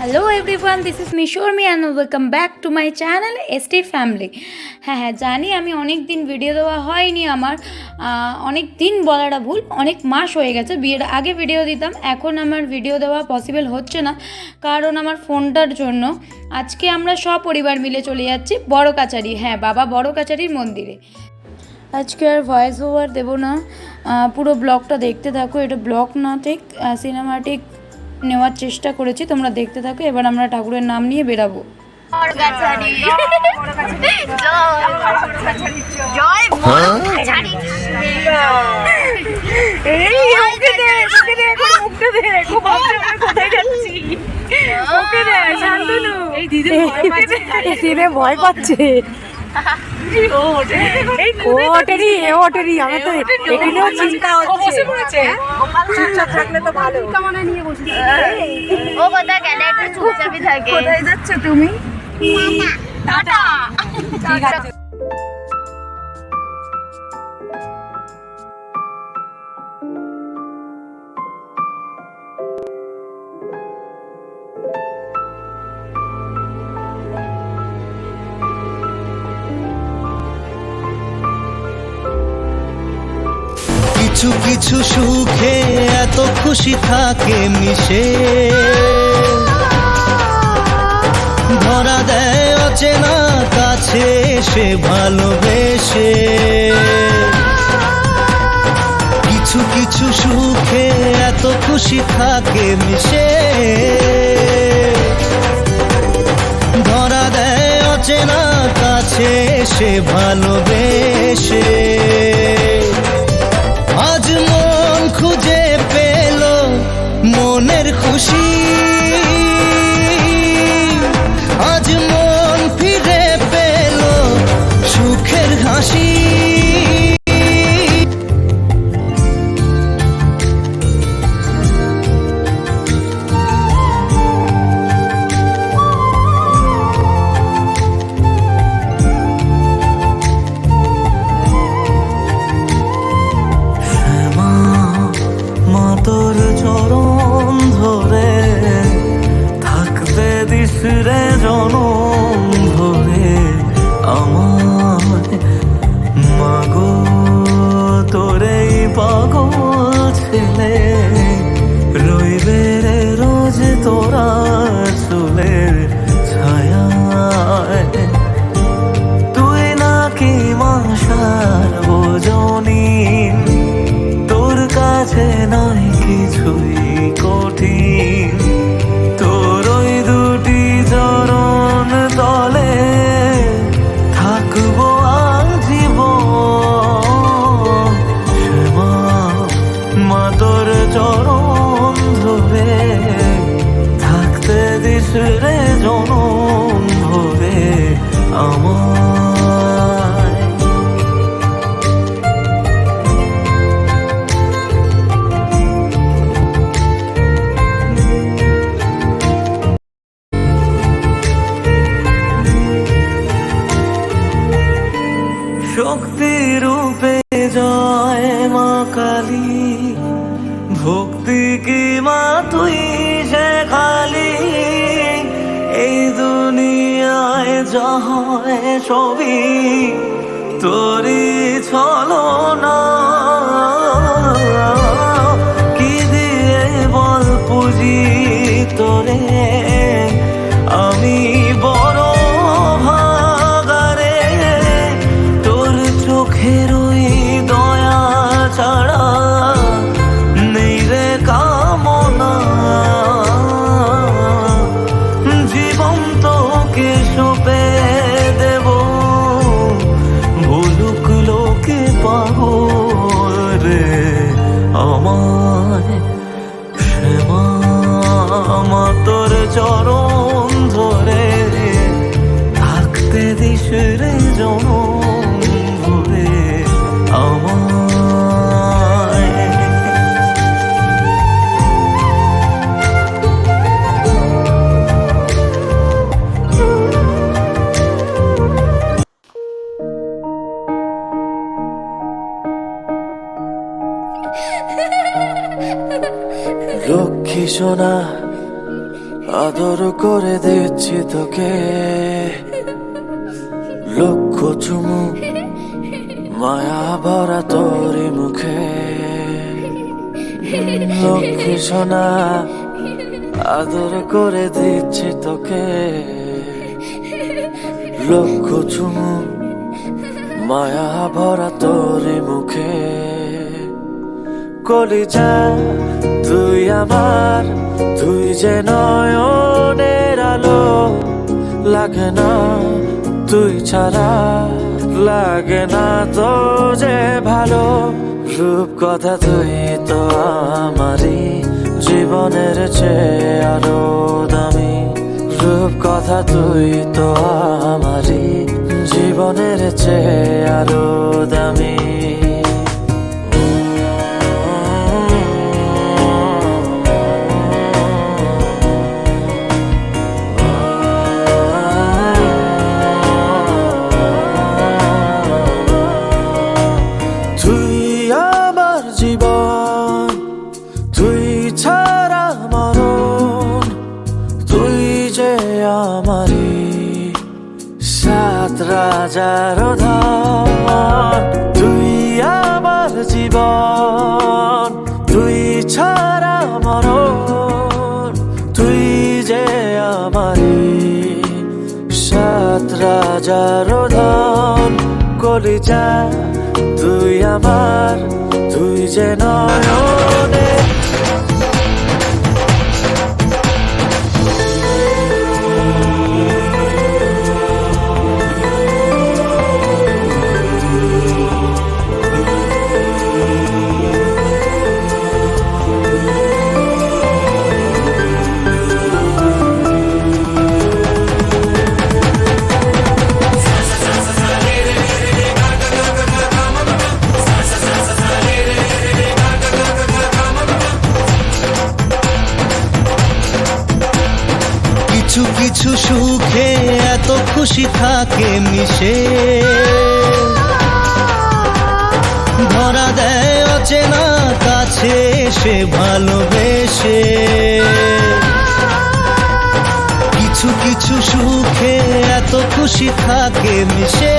Hello everyone, this is Mishormi and welcome back to my channel ST family. হ্যাঁ, জানি আমি অনেক দিন ভিডিও দেওয়া হয়নি। আমার অনেক দিন বলাটা ভুল, অনেক মাস হয়ে গেছে। বিয়ের আগে ভিডিও দিতাম, এখন আমার ভিডিও দেওয়া পসিবল হচ্ছে না কারণ আমার ফোনটার জন্য। আজকে আমরা সপরিবার মিলে চলে যাচ্ছি বড় কাছারি, হ্যাঁ বাবা বড় কাছারির মন্দিরে। আজকে আর ভয়েস ওভার দেবো না, পুরো ব্লগটা দেখতে থাকো। এটা ব্লগ না, ঠিক সিনেমাটিক নেওয়ার চেষ্টা করেছি, তোমরা দেখতে থাকো। এবার আমরা ঠাকুরের নাম নিয়ে বেরাবো। ভয় পাচ্ছে আমার তো এখানেও চিন্তা হচ্ছে। চুপচাপ থাকলে তো ভালো। ও কোথায় গেলে একটু চুপচাপই থাকে। কোথায় যাচ্ছ তুমি? টাটা। ঠিক আছে। কিছু কিছু সুখে এত খুশি থাকে মিশে, ধরা দেয় অচেনা কাছে সে ভালোবেসে। কিছু কিছু সুখে এত খুশি থাকে মিশে, ধরা দেয় অচেনা কাছে সে ভালোবেসে। আজ মন খুঁজে পেল মনের খুশি, আজ মন ফিরে পেল সুখের হাসি। তোর চরণ ধরে থাকতে দিস রে জনম ধরে আমার মাগো, তোরে পাগল ছেলে রইবে রে রোজ তোরা চুলের ছায়ায়। তুই নাকি মাসার বোঝনি, তোর কাছে নাই কিছুই কঠিন। তোর ওই দুটি চরণ তলে থাকবো আজীবন। শ্যামা মা তোর চরণ ধরে থাকতে দিস রে জনম ভরে আমার। শক্তি রূপে জয় মা কালী, ভক্তি কি মা তুই সে খালি। এই দুনিয়ায় যা হয় সবই তোরই ছলনা। কি দিয়ে বল পুজি তোরে আমি বড় ভাগারে। তোর চোখের ওই দয়া ছাড়া নেই রে কামনা। জীবন তোকে সঁপে দেব, ভুলুক লোকে পাগল রে আমায়। শ্যামা মা তোর চরণ ধরে থাকতে দিস রে জনম ভরে আমায়। লক্ষ্মী সোনা আদর করে দিচ্ছি তোকে লক্ষ চুমু মায়া ভরা তোরি মুখে লক্ষ্মী সোনা আদর করে দিচ্ছি তোকে লক্ষ চুমু মায়া ভরা তোরি মুখে কলিজা তুই আমার তুই যে নয়নের আলো লাগে না তুই ছাড়া লাগে না তো যে ভালো রূপ কথা তুই তো আমারই জীবনের চেয়ে আরো দামি রূপ কথা তুই তো আমারই জীবনের চেয়ে আরো দামি জীবন তুই ছাড়া মরণ তুই যে আমারি সাত রাজার ধন তুই আমার জীবন তুই ছাড়া মরণ তুই যে আমারি সাত রাজার ধন কলিজা তুই আমার তুই যে নয়নে কিছু কিছু সুখে এত খুশি থাকে মিশে ধরা দেয় অচেনা কাছে সে ভালোবেসে কিছু কিছু সুখে এত খুশি থাকে মিশে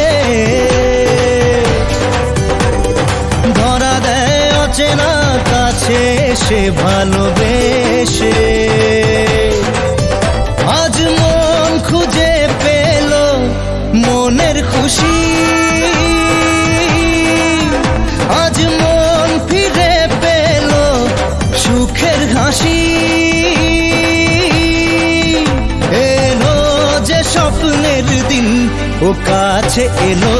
ধরা দেয় অচেনা কাছে সে ভালোবেসে আজ মন খুঁজে পেল মনের খুশি আজ মন ফিরে পেল সুখের হাসি এলো যে স্বপ্নের দিন ও কাছে এলো